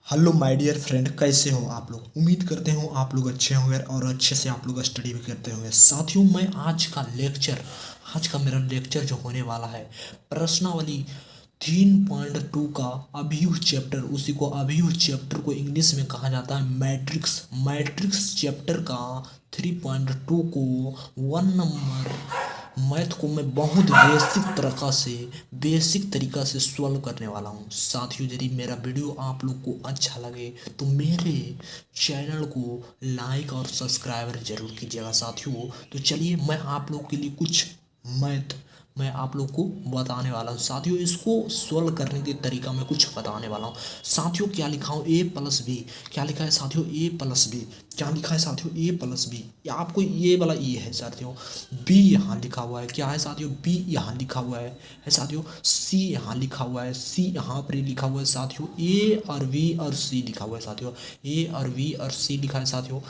Hello my dear friend, कैसे हो आप लोग। उम्मीद करते हो आप लोग अच्छे होंगे और अच्छे से आप लोग स्टडी भी करते होंगे। साथियों, मैं आज का मेरा लेक्चर जो होने वाला है, प्रश्नावली 3.2 का अभियुह चैप्टर, उसी को अभियुह चैप्टर को इंग्लिश में कहा जाता है मैट्रिक्स। मैट्रिक्स चैप्टर का 3.2 को 1 नंबर मैथ को मैं बहुत बेसिक तरीका से सॉल्व करने वाला हूँ। साथियों, यदि मेरा वीडियो आप लोग को अच्छा लगे तो मेरे चैनल को लाइक और सब्सक्राइबर जरूर कीजिएगा। साथियों, तो चलिए मैं आप लोग के लिए कुछ मैथ मैं आप लोग को बताने वाला हूँ। साथियों, इसको सॉल्व करने के तरीका मैं कुछ बताने वाला हूँ। साथियों, क्या लिखा हूँ, ए प्लस बी। क्या लिखा है साथियों, ए प्लस बी। क्या लिखा है साथियों, ए प्लस बी। आपको ये वाला ए है साथियों, बी यहाँ लिखा हुआ है। क्या है साथियों, बी यहाँ लिखा हुआ है साथियों। सी यहाँ लिखा हुआ है, सी यहाँ पर लिखा हुआ है साथियों। ए और बी और सी लिखा हुआ है साथियों। ए और बी और सी लिखा है साथियों।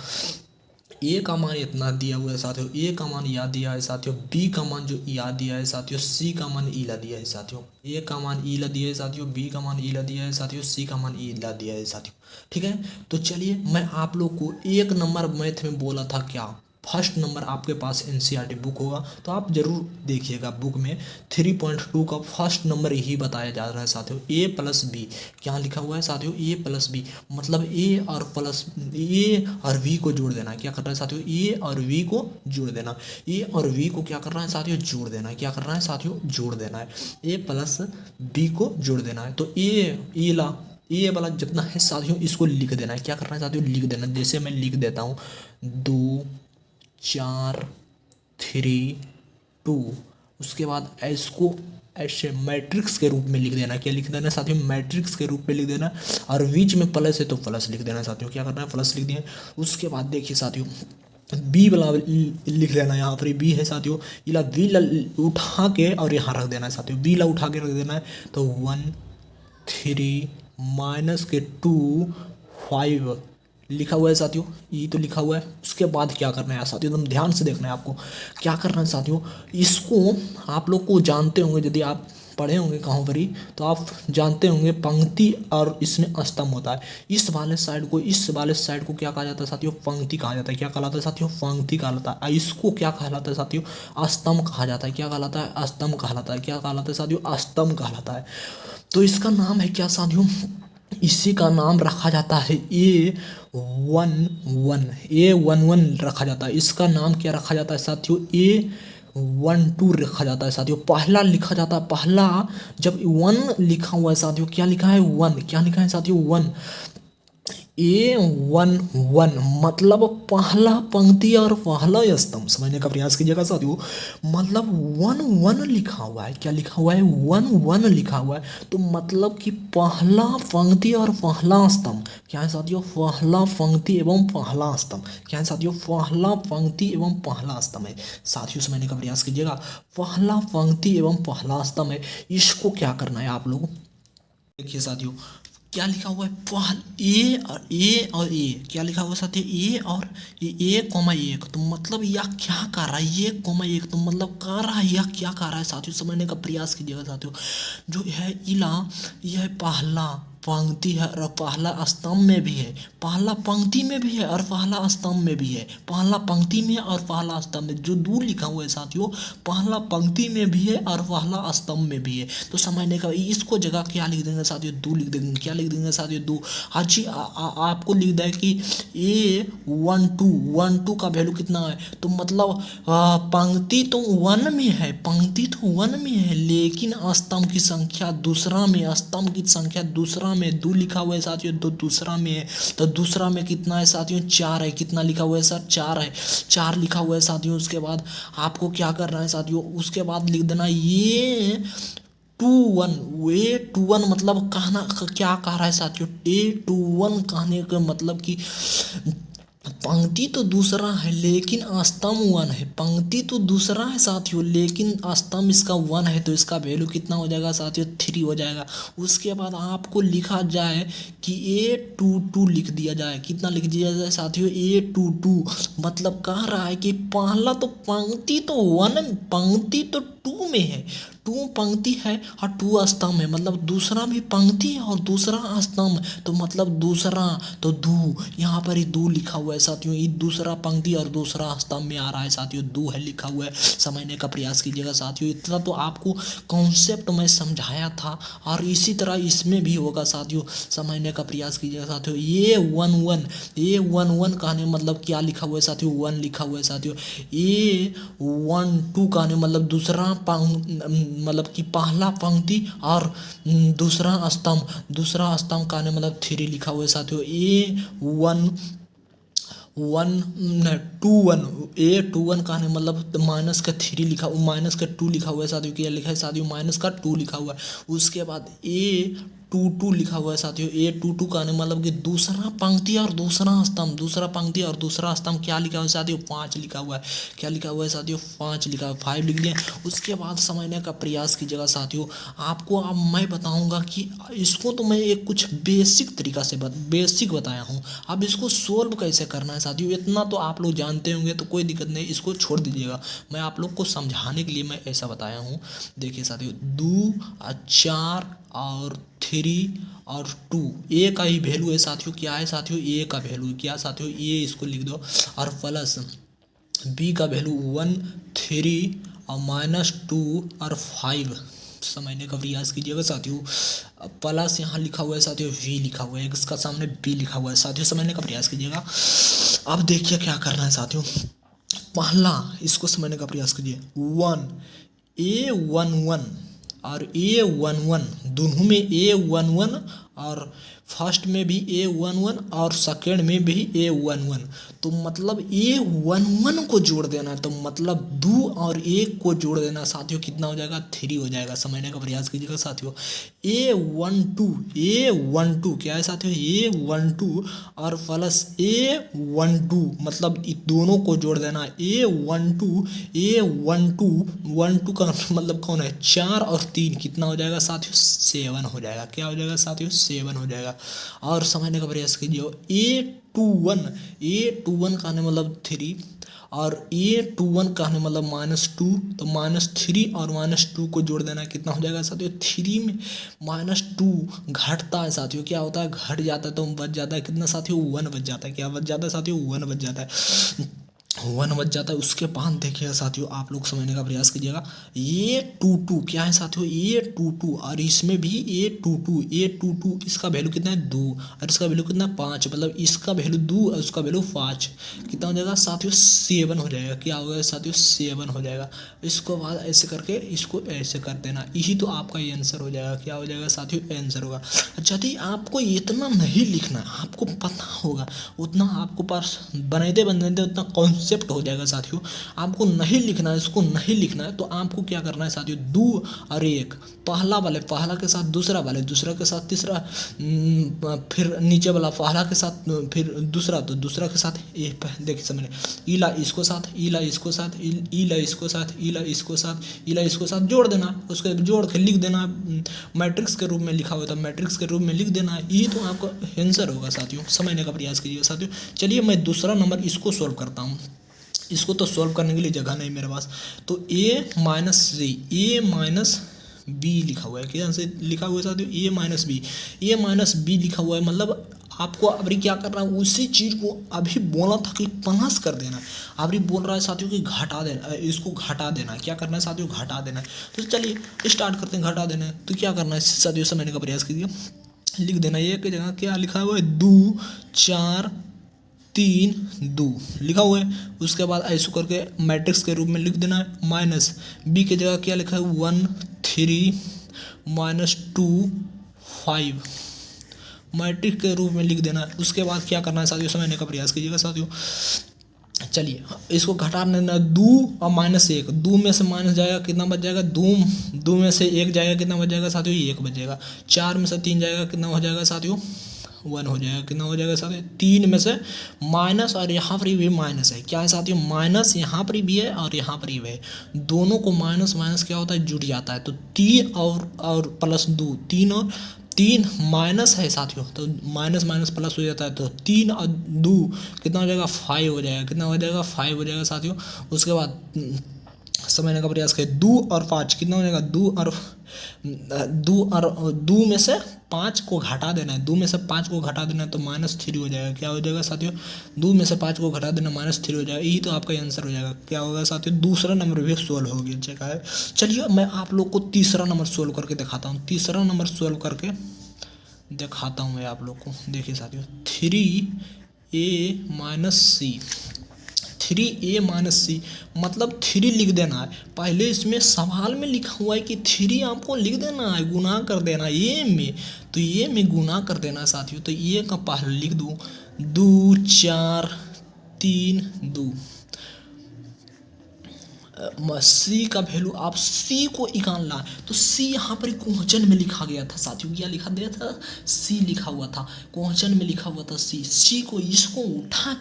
ए का मान इतना दिया हुआ है साथियों, ए का मान याद दिया है साथियों। बी का मान जो याद दिया है साथियों, सी का मान ईला दिया है साथियों। ए का मान ईला दिया है साथियों, बी का मान ईला दिया है साथियों, सी का मान ईला दिया है साथियों। ठीक है, तो चलिए मैं आप लोग को 1 नंबर मैथ में बोला था क्या, फर्स्ट नंबर आपके पास एनसीईआरटी बुक होगा तो आप जरूर देखिएगा। बुक में 3.2 का फर्स्ट नंबर यही बताया जा रहा है साथियों, ए प्लस बी। क्या लिखा हुआ है साथियों, ए प्लस बी। मतलब ए और बी को जोड़ देना है। क्या करना है साथियों, ए और बी को जोड़ देना। ए और बी को क्या करना है साथियों, जोड़ देना है। क्या करना है साथियों, जोड़ देना है। ए प्लस बी को जोड़ देना है। तो ए वाला जितना है साथियों, इसको लिख देना है। क्या करना है साथियों, लिख देना। जैसे मैं लिख देता हूँ 2 4 3 2। उसके बाद इसको ऐसे मैट्रिक्स के रूप में लिख देना। क्या लिख देना साथियों, मैट्रिक्स के रूप में लिख देना। और बीच में प्लस है तो प्लस लिख देना साथियों। क्या करना है, प्लस लिख दिया। उसके बाद देखिए साथियों, बी वाला लिख लेना। यहाँ पर बी है साथियों, इला बी उठा के और यहाँ रख देना है साथियों। बी ला उठा के रख देना है। तो 1 3 माइनस के 2 5 लिखा हुआ है साथियों, ये तो लिखा हुआ है। उसके बाद क्या करना है साथियों, एकदम ध्यान से देखना है आपको। क्या करना है साथियों, इसको आप लोग को जानते होंगे, यदि आप पढ़े होंगे कहाँ पर ही तो आप जानते होंगे, पंक्ति और इसमें स्तंभ होता है। इस वाले साइड को क्या कहा जाता है साथियों, पंक्ति कहा जाता है। क्या कहलाता है साथियों, पंक्ति कहलाता है। इसको क्या कहलाता है साथियों, स्तंभ कहा जाता है। क्या कहलाता है, स्तंभ कहलाता है। क्या कहलाता है साथियों, स्तंभ कहलाता है। तो इसका नाम है क्या साथियों, इसी का नाम रखा जाता है A11 रखा जाता है। इसका नाम क्या रखा जाता है साथियों, A12 रखा जाता है साथियों। पहला लिखा जाता है, पहला जब 1 लिखा हुआ है साथियों, क्या लिखा है 1। क्या लिखा है साथियों, 1। A11 मतलब पहला पंक्ति और पहला स्तंभ, समझने का प्रयास कीजिएगा साथियों। मतलब 1 लिखा हुआ है। क्या लिखा हुआ है, 1 लिखा हुआ है। तो मतलब कि पहला पंक्ति और पहला स्तंभ क्या है साथियों, पहला पंक्ति एवं पहला स्तंभ। क्या है साथियों, पहला पंक्ति एवं पहला स्तंभ है। साथियों, समझने का प्रयास कीजिएगा, पहला पंक्ति एवं पहला स्तंभ है। इसको क्या करना है आप लोग, देखिए साथियों, क्या लिखा हुआ है, ए और ए क्या लिखा हुआ है साथियों, ए और ए कॉमा एक। तो मतलब यह क्या कर रहा है, ये कॉमा एक, तो मतलब कर रहा है, यह क्या कर रहा है साथियों, समझने का प्रयास कीजिएगा साथियों। जो है इला, यह पहला पंक्ति है और पहला स्तंभ में भी है। पहला पंक्ति में भी है और पहला स्तंभ में भी है। पहला पंक्ति में और पहला स्तंभ में जो 2 लिखा हुआ है साथियों, पहला पंक्ति में भी है और पहला स्तंभ में भी है। तो समझने का, इसको जगह क्या लिख देंगे साथियों, 2 लिख देंगे। क्या लिख देंगे साथियों, 2। अच्छी आपको लिख दें कि A12 का वैल्यू कितना है। तो मतलब पंक्ति तो 1 में है, पंक्ति तो 1 में है, लेकिन स्तंभ की संख्या दूसरा में, स्तंभ की संख्या दूसरा में 2 लिखा हुआ है साथियों, तो दूसरा में है। तो दूसरा में कितना है साथियों, 4 है। कितना लिखा हुआ है सर, 4 है। 4 लिखा हुआ है साथियों। उसके बाद आपको क्या करना है साथियों, उसके बाद लिख देना ये 21। A21 मतलब कहना क्या कह रहा है साथियों, A21 कहने का मतलब कि पंक्ति तो दूसरा है लेकिन स्तंभ 1 है। पंक्ति तो दूसरा है साथियों, लेकिन स्तंभ इसका 1 है। तो इसका वैल्यू कितना हो जाएगा साथियों, 3 हो जाएगा। उसके बाद आपको लिखा जाए कि A22 लिख दिया जाए। कितना लिख दिया जाए साथियों, A22 मतलब कह रहा है कि पहला तो पंक्ति तो 1, पंक्ति तो टू में है, टू पंक्ति है और टू स्तंभ है, मतलब दूसरा भी पंक्ति है और दूसरा स्तंभ, तो मतलब दूसरा तो दू, यहाँ पर ही दू लिखा हुआ है साथियों, ये दूसरा पंक्ति और दूसरा स्तंभ में आ रहा है साथियों, दू है लिखा हुआ है, समझने का प्रयास कीजिएगा साथियों। इतना तो आपको कॉन्सेप्ट मैं समझाया था और इसी तरह इसमें भी होगा साथियों, समझने का प्रयास कीजिएगा साथियों। ये वन वन कहने मतलब क्या लिखा हुआ है साथियों, वन लिखा हुआ है साथियों। ये 1 2 कहने मतलब दूसरा मतलब कि पहला पंक्ति और दूसरा स्तंभ कहने मतलब 3 लिखा हुआ है साथियों। ए वन टू वन कहने मतलब माइनस का 3 लिखा, माइनस का 2 लिखा हुआ है साथियों। क्या लिखा है साथियों, माइनस का 2 लिखा हुआ है। उसके बाद A22 लिखा हुआ है साथियों। A22 कहने मतलब कि दूसरा पंक्ति और दूसरा स्तंभ, दूसरा पंक्ति और दूसरा स्तंभ क्या लिखा हुआ है साथियों, 5 लिखा हुआ है। क्या लिखा हुआ है साथियों, 5 लिखा है, 5 लिख दिए। उसके बाद समझने का प्रयास कीजिएगा साथियों। आपको अब मैं बताऊंगा कि इसको तो मैं एक कुछ बेसिक तरीका से बेसिक बताया हूँ, अब इसको सोल्व कैसे करना है साथियों, इतना तो आप लोग जानते होंगे, तो कोई दिक्कत नहीं, इसको छोड़ दीजिएगा। मैं आप लोग को समझाने के लिए मैं ऐसा बताया हूँ। देखिए साथियों, 2 4 और 3 और 2, ए का ही वैल्यू है साथियों। क्या है साथियों, ए का वैल्यू क्या साथियों, ए इसको लिख दो, और प्लस बी का वैल्यू 1 3 और -2 और 5, समझने का प्रयास कीजिएगा साथियों। प्लस यहाँ लिखा हुआ है साथियों, वी लिखा हुआ है, इसका सामने बी लिखा हुआ है साथियों, समझने का प्रयास कीजिएगा। अब देखिए क्या करना है साथियों, पहला इसको समझने का प्रयास कीजिए। 1 और A11 दोनों में A11 और फर्स्ट में भी A11 और सेकेंड में भी A11, तो मतलब A11 को जोड़ देना है, तो मतलब 2 और 1 को जोड़ देना साथियों, कितना हो जाएगा, 3 हो जाएगा। समझने का प्रयास कीजिएगा साथियों। A12 क्या है साथियों, A12 और प्लस A12 मतलब दोनों को जोड़ देना है। A12 का मतलब कौन है, 4 और 3 कितना हो जाएगा साथियों, 7 हो जाएगा। क्या हो जाएगा साथियों, 7 हो जाएगा। और समझने का प्रयास कीजिए। A21 कहने मतलब 3 और A21 कहने मतलब -2, तो -3 और -2 को जोड़ देना, कितना हो जाएगा साथियों, 3 में -2 घटता है साथियों, क्या होता है, घट जाता है, तो बच जाता है कितना साथियों, 1 बच जाता है। क्या बच जाता है साथियों, 1 बच जाता है, 1 बच जाता है। उसके बाद देखिएगा साथियों, आप लोग समझने का प्रयास कीजिएगा। A22 क्या है साथियों, A22 और इसमें भी A22 इसका वैल्यू कितना है, 2 और इसका वैल्यू कितना है, 5, मतलब इसका वैल्यू 2 और उसका वैल्यू 5, कितना हो जाएगा साथियों, 7 हो जाएगा। क्या होगा साथियों, 7 हो जाएगा। इसको बाद ऐसे करके इसको ऐसे कर देना, यही तो आपका आंसर हो जाएगा। क्या हो जाएगा साथियों, आंसर होगा। यदि आपको इतना नहीं लिखना है, आपको पता होगा उतना आपको पास बनाते उतना कॉन्सेप्ट हो जाएगा साथियों। आपको नहीं लिखना है, इसको नहीं लिखना है, तो आपको क्या करना है साथियों, 2 और 1, पहला के साथ दूसरा वाले, दूसरा के साथ तीसरा, फिर नीचे वाला पहला के साथ फिर दूसरा, तो दूसरा के साथ देखिए समझे, ईला इसको साथ, ईला इसको साथ, ईला इसको साथ, ईला इसको साथ, ईला इसको साथ जोड़ देना, उसके जोड़ के लिख देना, मैट्रिक्स के रूप में लिखा हुआ था, मैट्रिक्स के रूप में लिख देना। ये तो आपका आंसर होगा साथियों, समझने का प्रयास कीजिएगा साथियों। चलिए मैं दूसरा नंबर इसको सोल्व करता हूँ। इसको तो सॉल्व करने के लिए जगह नहीं मेरे पास, तो A-B लिखा हुआ है, क्या से लिखा हुआ है साथियों, A-B लिखा हुआ है, मतलब आपको अभी क्या करना है, उसी चीज़ को अभी बोला था कि प्लस कर देना, अभी बोल रहा है साथियों कि घटा देना, इसको घटा देना है। क्या करना है साथियों, घटा देना है। तो चलिए स्टार्ट करते हैं, घटा देना है। तो क्या करना है साथियों, समझने का प्रयास कीजिए। लिख देना ये की जगह क्या लिखा हुआ है, 2 4 3 2 लिखा हुआ है। उसके बाद ऐसे करके मैट्रिक्स के रूप में लिख देना है। माइनस बी की जगह क्या लिखा है, 1 3 -2 5 मैट्रिक्स के रूप में लिख देना है। उसके बाद क्या करना है साथियों, समझने का प्रयास कीजिएगा साथियों। चलिए इसको घटा देना, 2 और -1, 2 में से माइनस जाएगा, कितना बच जाएगा, 2 में से 1 जाएगा, कितना बच जाएगा साथियों, 1 बच जाएगा। 4 में से 3 जाएगा, कितना हो जाएगा साथियों, 1 हो जाएगा। कितना हो जाएगा साथियों, 3 में से माइनस, और यहाँ पर भी माइनस है, क्या है साथियों, माइनस यहाँ पर भी है और यहाँ पर भी है, दोनों को माइनस माइनस क्या होता है, जुड़ जाता है। तो 3 और प्लस 2, 3 और 3 माइनस है साथियों, तो माइनस माइनस प्लस हो जाता है, तो 3 और 2 कितना हो जाएगा, 5 हो जाएगा। कितना हो जाएगा, 5 हो जाएगा साथियों। उसके बाद समझने का प्रयास करें। 2 और 5 कितना हो जाएगा, 2 में से 5 को घटा देना है, 2 में से 5 को घटा देना है तो -3 हो जाएगा। क्या हो जाएगा साथियों, 2 में से 5 को घटा देना -3 हो जाएगा। यही तो आपका आंसर हो जाएगा। क्या होगा साथियों, दूसरा नंबर भी सोल्व हो गया चेक है। चलिए मैं आप लोग को तीसरा नंबर सोल्व करके दिखाता हूँ। तीसरा नंबर सोल्व करके दिखाता हूँ मैं आप लोग को। देखिए साथियों, 3a-c, 3a-c मतलब 3 लिख देना है। पहले इसमें सवाल में लिखा हुआ है कि 3 आपको लिख देना है, गुना कर देना है ए में, तो ए में गुना कर देना है साथियों। तो ए का पहले लिख दूँ, 2 4 3 2। सी का वैल्यू, आप सी को निकालना है तो सी यहाँ पर क्वेश्चन में लिखा गया था साथियों। क्या लिखा गया था, सी लिखा हुआ था, क्वेश्चन में लिखा हुआ था सी। सी को इसको उठा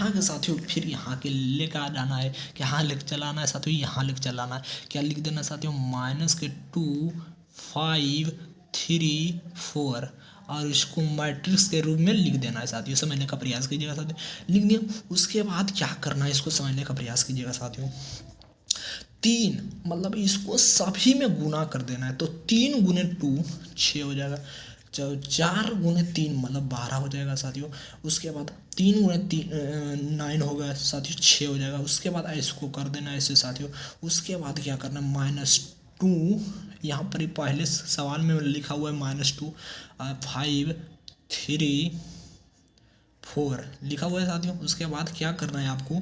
के साथियों फिर यहाँ के लेकर जाना है। यहाँ लेकर चलाना है साथियों, यहाँ लेकर चलाना है। क्या लिख देना साथियों, -2 5 3 4 और इसको मैट्रिक्स के रूप में लिख देना है साथियों। समझने का प्रयास कीजिएगा साथियों, लिख दिया। उसके बाद क्या करना है, इसको समझने का प्रयास कीजिएगा साथियों। 3 मतलब इसको सभी में गुना कर देना है, तो 3 × 2 6 हो जाएगा। 4 × 3 मतलब 12 हो जाएगा साथियों। उसके बाद 3 × 3 9 हो गया साथियों, 6 हो जाएगा। उसके बाद इसको कर देना ऐसे साथियों। उसके बाद क्या करना, -2 यहाँ पर ही पहले सवाल में लिखा हुआ है -2 5 3 4 लिखा हुआ है साथियों। उसके बाद क्या करना है आपको,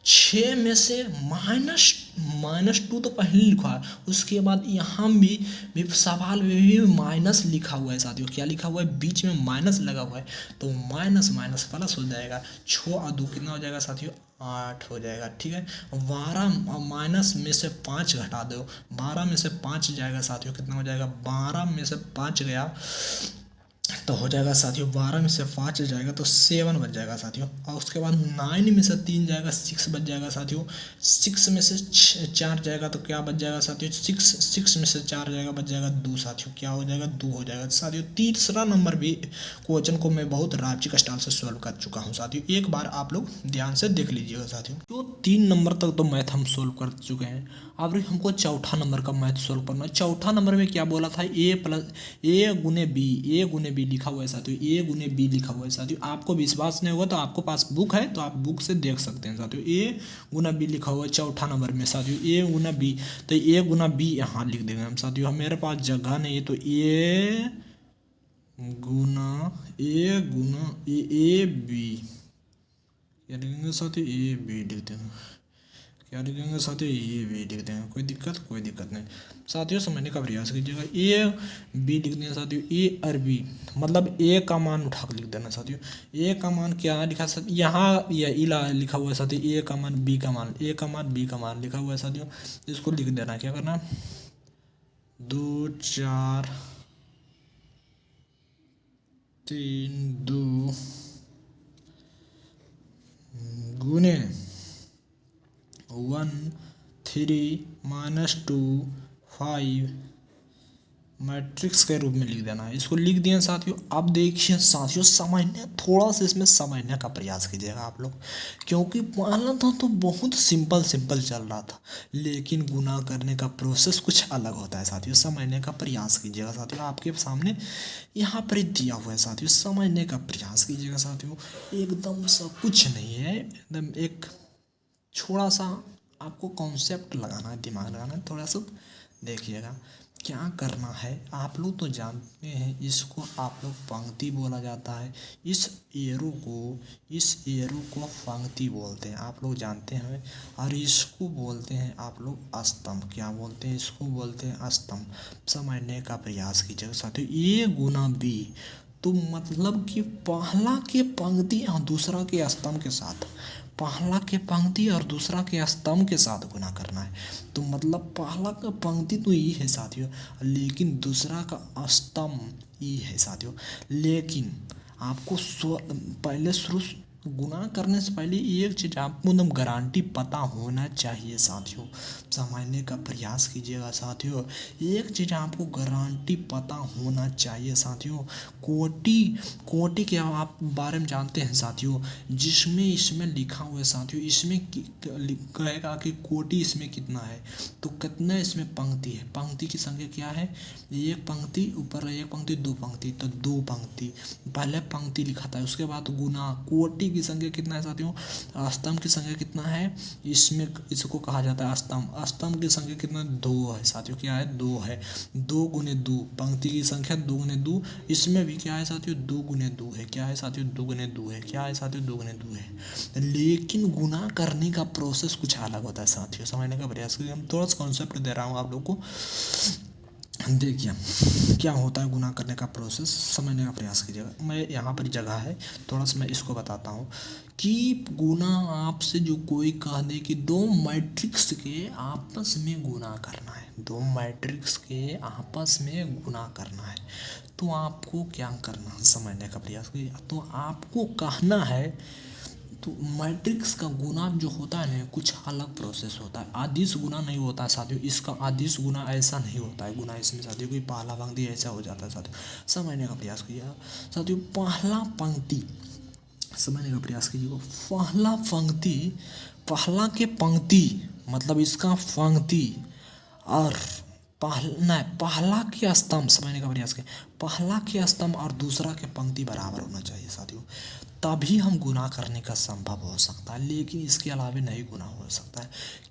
6 में से -2 तो पहले लिखा है, उसके बाद यहाँ भी सवाल में भी माइनस लिखा हुआ है साथियों। क्या लिखा हुआ है, बीच में माइनस लगा हुआ है, तो माइनस माइनस प्लस हो जाएगा। 6 और 2 कितना हो जाएगा साथियों, 8 हो जाएगा। ठीक है, 12 माइनस में से 5 घटा दो, 12 में से 5 जाएगा साथियों, कितना हो जाएगा, 12 में से 5 गया तो हो जाएगा साथियों, 12 में से 5 जाएगा तो 7 बच जाएगा साथियों। और उसके बाद 9 में से 3 जाएगा, 6 बच जाएगा साथियों। 6 में से 4 जाएगा तो क्या बच जाएगा साथियों, 6 में से 4 जाएगा, बच जाएगा 2 साथियों। क्या हो जाएगा, 2 हो जाएगा साथियों। तीसरा नंबर भी क्वेश्चन को मैं बहुत राजिक स्टाइल से सॉल्व कर चुका हूँ साथियों, एक बार आप लोग ध्यान से देख लीजिएगा साथियों। तो 3 नंबर तक तो मैथ हम सोल्व कर चुके हैं। अब हमको चौथा नंबर का मैथ सोल्व करना है। चौथा नंबर में क्या बोला था, a × b लिखा हुआ है साथियों, a × b लिखा हुआ है साथियों। आपको विश्वास नहीं होगा तो आपको पास बुक है तो आप बुक से देख सकते हैं साथियों। a × b लिखा हुआ है चौथा नंबर में साथियों, a × b, तो a × b यहाँ लिख देंगे हम साथियों। मेरे पास जगह नहीं है तो a b क्या लिखेंगे साथियों, a b लिख देंगे। क्या लिखेंगे साथियों, ये भी लिख देंगे। कोई दिक्कत नहीं साथियों, समझने का प्रयास कीजिएगा। ए बी लिख देंगे साथियों, ए और बी मतलब ए का मान उठा कर लिख देना साथियों। ए का मान क्या लिखा साथियों, यहाँ इला लिखा हुआ है साथियों, ए का मान बी का मान, ए का मान बी का मान लिखा हुआ है साथियों। इसको लिख देना, क्या करना, 2 4 3 2 गुने 1 3 -2 5 मैट्रिक्स के रूप में लिख देना है। इसको लिख दिया साथियों। अब देखिए साथियों, समझने थोड़ा सा इसमें समझने का प्रयास कीजिएगा आप लोग, क्योंकि पहला था तो बहुत सिंपल चल रहा था, लेकिन गुना करने का प्रोसेस कुछ अलग होता है साथियों। समझने का प्रयास कीजिएगा साथियों, आपके सामने यहाँ पर दिया हुआ है साथियों, समझने का प्रयास कीजिएगा साथियों। एकदम सा कुछ नहीं है, एकदम एक थोड़ा सा आपको कॉन्सेप्ट लगाना है, दिमाग लगाना है थोड़ा सा। देखिएगा क्या करना है, आप लोग तो जानते हैं इसको आप लोग पंक्ति बोला जाता है। इस एरो को पंक्ति बोलते हैं, आप लोग जानते हैं। और इसको बोलते हैं आप लोग स्तंभ। क्या बोलते हैं, इसको बोलते हैं स्तंभ। समझने का प्रयास कीजिएगा साथियों। ए × बी तो मतलब कि पहला के पंक्ति और दूसरा के स्तंभ के साथ, पहला के पंक्ति और दूसरा के स्तंभ के साथ गुना करना है। तो मतलब पहला का पंक्ति तो ये है साथियों, लेकिन दूसरा का स्तंभ ये है साथियों। लेकिन आपको पहले शुरू गुनाह करने से पहले एक चीज़ आपको एकदम गारंटी पता होना चाहिए साथियों, समझने का प्रयास कीजिएगा साथियों। एक चीज़ आपको गारंटी पता होना चाहिए साथियों। कोटि कोटि के आप बारे में जानते हैं साथियों, जिसमें इसमें लिखा हुआ है साथियों, इसमें कहेगा कि कोटि इसमें कितना है, तो कितना इसमें पंक्ति है, पंक्ति की संख्या क्या है, एक पंक्ति ऊपर एक पंक्ति दो पंक्ति, तो दो पंक्ति, पहले पंक्ति लिखा था, उसके बाद गुना। कोटि की संख्या कितना है साथियों, स्तंभ की संख्या कितना है, इसमें इसको कहा जाता है स्तंभ। स्तंभ की संख्या कितना, दो है साथियों, क्या है, दो है। दो गुने दो, पंक्ति की संख्या दो गुने दो, इसमें भी क्या है साथियों, दो गुने दो है, क्या है साथियों, दो गुने दो है, क्या है साथियों, दो गुने दो है। लेकिन गुना करने का प्रोसेस कुछ अलग होता है साथियों, समझने का प्रयास करिए। हम थोड़ा सा कॉन्सेप्ट दे रहा हूँ आप लोग को, देखिए क्या होता है गुनाह करने का प्रोसेस, समझने का प्रयास कीजिएगा। मैं यहाँ पर जगह है, थोड़ा सा मैं इसको बताता हूँ कि गुनाह आपसे जो कोई कह दे कि दो मैट्रिक्स के आपस में गुनाह करना है, दो मैट्रिक्स के आपस में गुनाह करना है, तो आपको क्या करना है, समझने का प्रयास कीजिए। तो आपको कहना है, तो मैट्रिक्स का गुना जो होता है ना, कुछ अलग प्रोसेस होता है, आदिश गुना नहीं होता है साथियों। इसका आदिश गुना ऐसा नहीं होता है, गुना इसमें साथियों कोई पहला पंक्ति ऐसा हो जाता है साथियों, समझने का प्रयास कीजिए साथियों। पहला पंक्ति समझने का प्रयास कीजिए, पहला पंक्ति, पहला के पंक्ति मतलब इसका पंक्ति, और पहला के स्तंभ, समझने का प्रयास करें, पहला के स्तंभ और दूसरा के पंक्ति बराबर होना चाहिए साथियों, तभी हम गुनाह करने का संभव हो सकता है, लेकिन इसके अलावा नहीं गुनाह हो सकता है।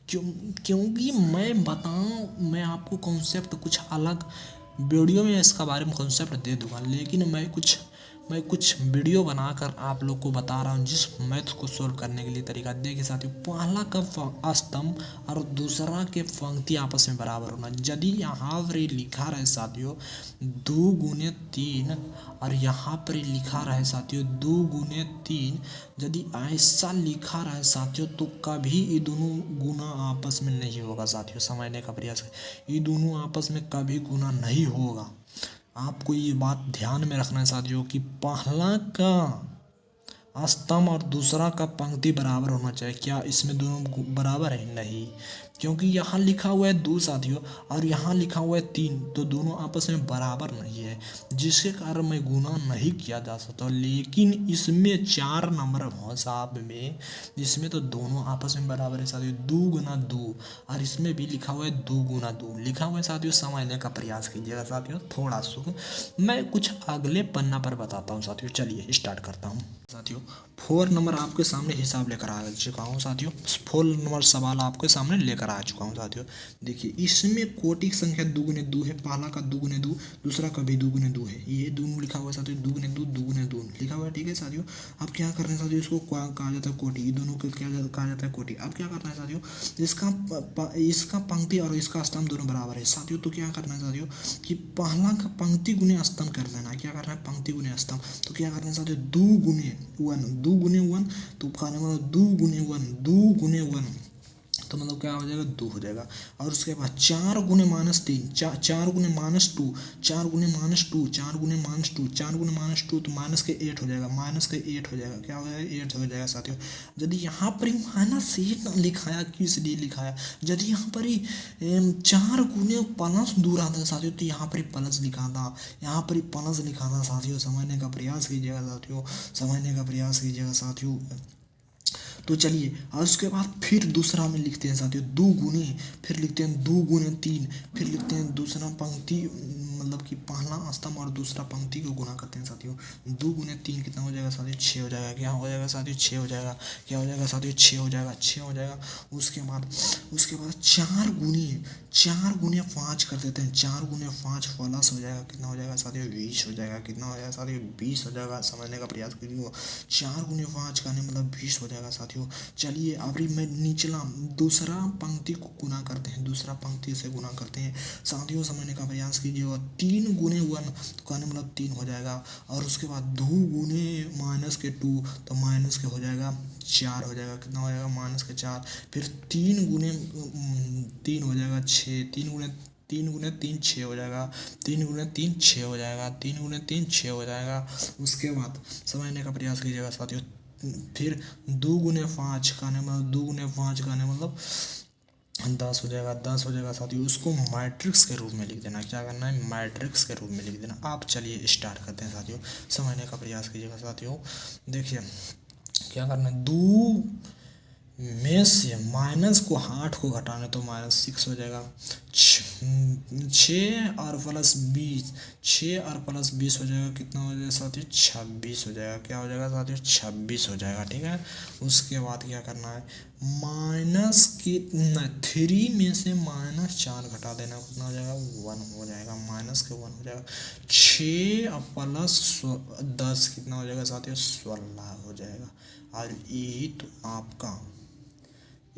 क्योंकि मैं आपको कॉन्सेप्ट कुछ अलग वीडियो में इसका बारे में कॉन्सेप्ट दे दूंगा, लेकिन मैं कुछ वीडियो बनाकर आप लोग को बता रहा हूँ जिस मैथ को सोल्व करने के लिए तरीका। देखिए साथियों, पहला का स्तंभ और दूसरा के पंक्ति आपस में बराबर होना। यदि यहाँ पर लिखा रहे साथियों 2 गुने 3 और यहाँ पर लिखा रहे साथियों 2 गुने 3, यदि ऐसा लिखा रहे साथियों तो कभी ये दोनों गुना आपस में नहीं होगा साथियों, समझने का प्रयास करें, ये दोनों आपस में कभी गुना नहीं होगा। आपको ये बात ध्यान में रखना है साथियों कि पहला का स्तंभ और दूसरा का पंक्ति बराबर होना चाहिए। क्या इसमें दोनों बराबर है, नहीं, क्योंकि यहाँ लिखा हुआ है 2 साथियों और यहाँ लिखा हुआ है 3, तो दोनों आपस में बराबर नहीं है, जिसके कारण मैं गुना नहीं किया जा सकता। लेकिन इसमें 4 नंबर हिसाब में, इसमें तो दोनों आपस में बराबर है साथियों, 2 गुना 2, और इसमें भी लिखा हुआ है 2 गुना 2 लिखा हुआ है साथियों, समझने का प्रयास कीजिएगा साथियों थोड़ा सा। मैं कुछ अगले पन्ना पर बताता हूँ साथियों, चलिए स्टार्ट करता हूँ साथियों। 4 नंबर आपके सामने हिसाब लेकर आ चुका हूँ साथियों, 4 नंबर सवाल आपके सामने लेकर आ चुका हूँ साथियों। देखिए इसमें कोटि की संख्या 2 गुने 2 है, पहला का 2 गुने 2, दूसरा का भी 2 गुने 2 है, ये दोनों लिखा हुआ है साथियों, 2 गुने 2 2 गुने 2 लिखा हुआ है, ठीक है साथियों। अब क्या करना है साथियों, इसको कहा जाता है कोटि, ये दोनों को क्या कहा जाता है, कोटि। अब क्या करना है साथियों, इसका पंक्ति और इसका स्तंभ दोनों बराबर है साथियों, तो क्या करना है साथियों कि पहला का पंक्ति गुने स्तंभ कर देना। क्या करना है, पंक्ति गुने स्तंभ, तो क्या करना है साथियों 2 गुने 1, 2 गुने 1, तो कहने मतलब 2 गुने 1, 2 गुने 1, तो मतलब क्या हो जाएगा, 2 हो जाएगा। और उसके बाद 4 गुने -3, 4 गुने -2, 4 गुने -2, 4 गुने -2, 4 गुने -2, तो माइनस के 8 हो जाएगा, माइनस के 8 हो जाएगा, क्या हो जाएगा, 8 हो जाएगा साथियों। यदि यहाँ पर -8 लिखाया, किस लिए लिखाया, यदि यहाँ पर 4 गुने प्लस दूर आता है साथियों, तो यहाँ पर प्लस लिखा था, यहाँ पर प्लस लिखा था साथियों, समझने का प्रयास कीजिएगा साथियों, समझने का प्रयास कीजिएगा साथियों। तो चलिए, और उसके बाद फिर दूसरा में लिखते हैं साथियों 2 गुने, फिर लिखते हैं 2 गुने 3, फिर लिखते हैं दूसरा पंक्ति, मतलब कि पहला स्तंभ और दूसरा पंक्ति को गुना करते हैं साथियों। 2 गुने 3 कितना हो जाएगा साथियों, 6 हो जाएगा, क्या हो जाएगा साथियों, 6 हो जाएगा, क्या हो जाएगा साथियों, 6 हो जाएगा, 6 हो जाएगा। उसके बाद 4 गुने 5 कर देते हैं, 4 गुने 5 प्लस हो जाएगा, कितना हो जाएगा साथियों, 20 हो जाएगा, कितना हो जाएगा साथियों, 20 हो जाएगा, समझने का प्रयास कीजिए। 4 गुने 5 करने मतलब 20 हो जाएगा साथियों। चलिए अभी मैं निचला दूसरा पंक्ति को गुना करते हैं, दूसरा पंक्ति से गुना करते हैं साथियों, समझने का प्रयास कीजिएगा। 3 गुने 1 कहने मतलब 3 हो जाएगा, और उसके बाद 2 गुने -2, तो माइनस के हो जाएगा 4 हो जाएगा, कितना हो जाएगा, -4, फिर 3 गुने 3 हो जाएगा 6, 3 गुने 3 6 हो जाएगा, 3 गुने 3 6 हो जाएगा, 3 गुने 3 6 हो जाएगा। उसके बाद समझने का प्रयास कीजिएगा साथियों, फिर 2 × 5 का मतलब 2 × 5 का मतलब 10 हो जाएगा। 10 हो जाएगा साथियों, उसको मैट्रिक्स के रूप में लिख देना। क्या करना है, मैट्रिक्स के रूप में लिख देना। आप चलिए स्टार्ट करते हैं साथियों, समझने का प्रयास कीजिएगा साथियों। देखिए क्या करना है, 2 में से माइनस को 8 को घटाने तो -6 हो जाएगा। 6 और +20, 6 और +20 हो जाएगा, कितना हो जाएगा साथियों, 26 हो जाएगा। क्या हो जाएगा साथियों, 26 हो जाएगा। ठीक है, उसके बाद क्या करना है, माइनस कितना, 3 में से -4 घटा देना, कितना हो जाएगा, 1 हो जाएगा। -1 हो जाएगा। 6 और +10 कितना हो जाएगा साथियों, 16 हो जाएगा। और यही तो आपका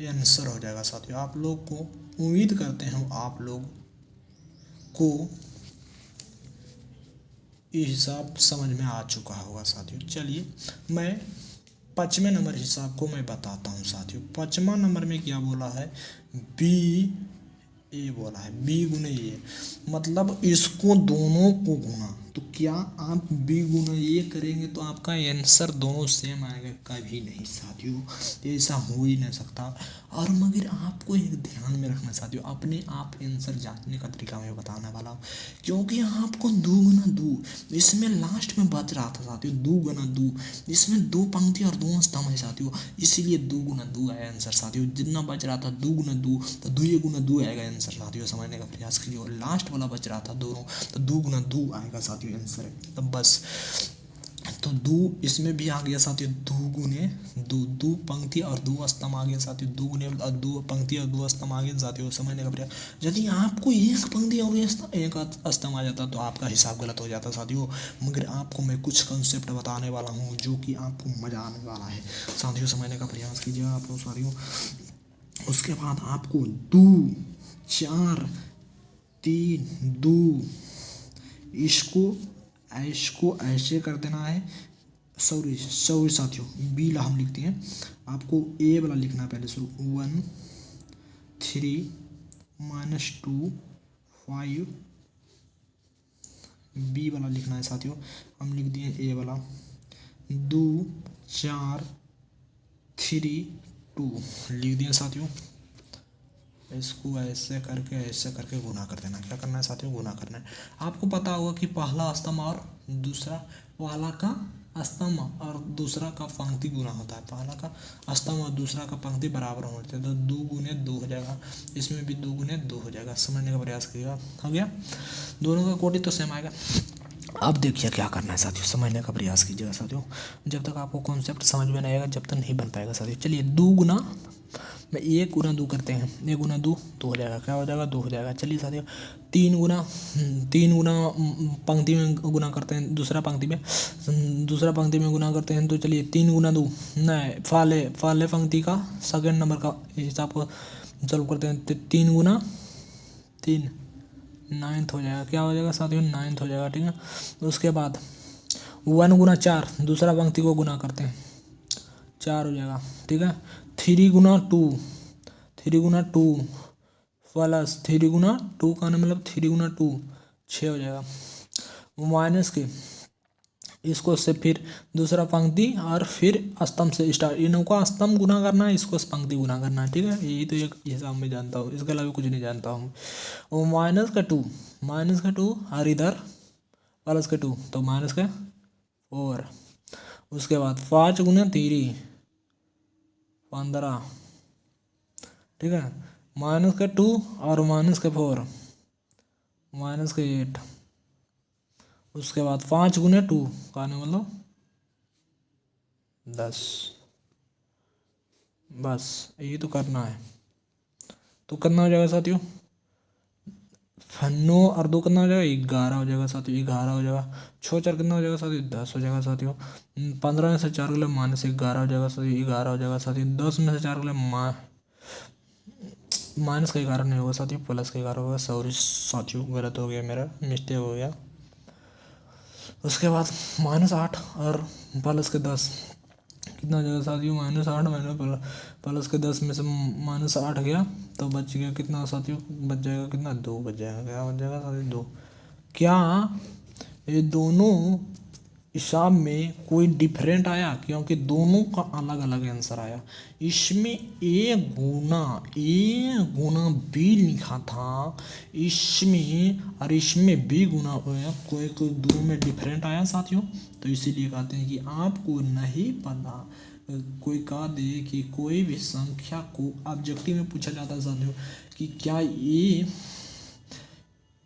ये आंसर हो जाएगा साथियों। आप लोग को उम्मीद करते हैं आप लोग को ये हिसाब समझ में आ चुका होगा साथियों। चलिए मैं 5वें नंबर हिसाब को मैं बताता हूँ साथियों। 5वां नंबर में क्या बोला है, बी ए बोला है, बी गुने ए, मतलब इसको दोनों को गुना। तो क्या आप बी गुना ए करेंगे तो आपका आंसर दोनों सेम आएगा, कभी नहीं साथियों, ऐसा हो ही नहीं सकता। और मगर आपको एक ध्यान में रखना साथियों, अपने आप आंसर जांचने का तरीका मैं बताने वाला हूँ, क्योंकि आपको 2 × 2 इसमें लास्ट में बच रहा था साथियों, 2 × 2 इसमें 2 पंक्ति और 2 स्तंभ है साथियों, इसीलिए 2 × 2 आया आंसर साथियों। जितना बच रहा था 2 × 2 तो 2 × 2 आएगा आंसर साथियों, समझने का प्रयास कीजिए। और लास्ट वाला बच रहा था दोनों, तो 2 × 2 आएगा साथियों आंसर। तो बस, तो 2 इसमें भी आ गया साथियों, 2 × 2, 2 पंक्ति और 2 स्तंभ आ गया साथियों, 2 पंक्ति और 2 स्तंभ आ गया साथियों, समझने का प्रयास। यदि आपको एक पंक्ति और एक स्तंभ आ जाता तो आपका हिसाब गलत हो जाता साथियों। मगर आपको मैं कुछ कंसेप्ट बताने वाला हूँ जो कि आपको मजा आने वाला है साथियों, समझने का प्रयास कीजिएगा आप लोग साथियों। उसके बाद आपको 2 4 3 2 इसको ऐसे कर देना है। सॉरी साथियों, बी ला हम लिखते हैं, आपको ए वाला लिखना है पहले शुरू, 1 3 -2 5, बी वाला लिखना है साथियों, हम लिख दिए ए वाला, 2 4 3 2 लिख दिए साथियों। इसको ऐसे करके गुना कर देना। क्या करना है साथियों, गुना करना है। आपको पता होगा कि पहला स्तंभ और दूसरा, पहला का स्तंभ और दूसरा का पंक्ति गुना होता है, पहला का स्तंभ और दूसरा का पंक्ति बराबर होना चाहिए, तो 2 × 2 हो जाएगा। इसमें भी 2 × 2 हो जाएगा, समझने का प्रयास करिएगा। हो गया, दोनों का कोटि तो सेम आएगा। अब देखिए क्या करना है साथियों, समझने का प्रयास कीजिएगा साथियों। जब तक आपको कॉन्सेप्ट समझ में नहीं आएगा जब तक नहीं बन पाएगा साथियों। चलिए 1 × 2 करते हैं, 1 × 2 2 हो जाएगा। क्या हो जाएगा, 2 हो जाएगा। चलिए साथियों 3 गुना पंक्ति में गुना करते हैं, दूसरा पंक्ति में गुना करते हैं। तो चलिए 3 × 2 नहीं, फाले पंक्ति का सेकंड नंबर का हिसाब को सॉल्व करते हैं। 3 × 3 9 हो जाएगा। क्या हो जाएगा साथियों, 9 हो जाएगा। ठीक है, उसके बाद 1 × 4 दूसरा पंक्ति को गुना करते हैं, 4 हो जाएगा। ठीक है, 3 × 2 प्लस 3 × 2 का मतलब 3 × 2 6 हो जाएगा। माइनस के इसको से फिर दूसरा पंक्ति और फिर स्तंभ से स्टार्ट, इनका स्तंभ गुना करना है, इसको पंक्ति गुना करना है। ठीक है, यही तो एक हिसाब में जानता हूँ, इसके अलावा कुछ नहीं जानता हूँ। वो -2 और इधर +2 तो -4। उसके बाद 5 × 3 15। ठीक है, -2 और -4 -8। उसके बाद 5 × 2 का मतलब 10। बस यही तो करना है। तो कितना हो जाएगा साथियों, 9 और 2 कितना हो जाएगा, 11 हो जाएगा साथियों, 11 हो जाएगा। 6 4 कितना हो जाएगा साथियों, 10 हो जाएगा साथियों। 15 में से 4 के लिए -11 हो जाएगा साथियों, 11 हो जाएगा साथियों। 10 में से 4 के लिए -11 नहीं होगा साथियों, +11 होगा। सॉरी साथियों, गलत हो गया, मेरा मिस्टेक हो गया। उसके बाद -8 और +10 कितना हो जाएगा साथियों, -8 प्लस के 10 में से -8 गया तो बच गया कितना साथियों, बच जाएगा कितना, 2 बच जाएगा। क्या बच जाएगा साथियों, 2। क्या ये दोनों हिसाब में कोई डिफरेंट आया, क्योंकि दोनों का अलग अलग आंसर आया। इसमें ए गुना बी लिखा था, इसमें और इसमें बी गुना हुआ, कोई कोई दो में डिफरेंट आया साथियों। तो इसीलिए कहते हैं कि आपको नहीं पता, कोई कह दे कि कोई भी संख्या को ऑब्जेक्टिव में पूछा जाता है साथियों कि क्या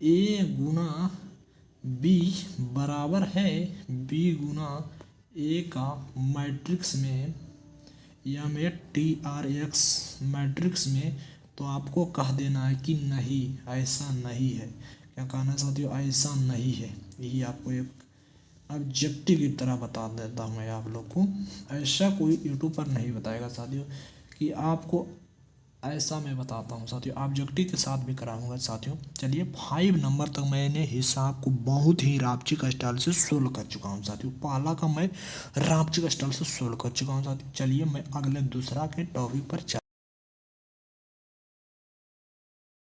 ए गुना बी बराबर है बी गुना ए का मैट्रिक्स में या में TRX मैट्रिक्स में, तो आपको कह देना है कि नहीं, ऐसा नहीं है। क्या कहना है साथियों? ऐसा नहीं है। यही आपको एक ऑब्जेक्टिव की तरह बता देता हूँ मैं आप लोग को। ऐसा कोई यूट्यूब पर नहीं बताएगा साथियों कि आपको, ऐसा मैं बताता हूँ साथियों, ऑब्जेक्टिव के साथ भी कराऊंगा साथियों। चलिए 5 नंबर तक मैंने हिसाब को बहुत ही रापचिक स्टाइल से सोल्व कर चुका हूँ साथियों। पहला का मैं रापचिक स्टाइल से सोल्व कर चुका हूँ साथियों। चलिए मैं अगले दूसरा के टॉपिक पर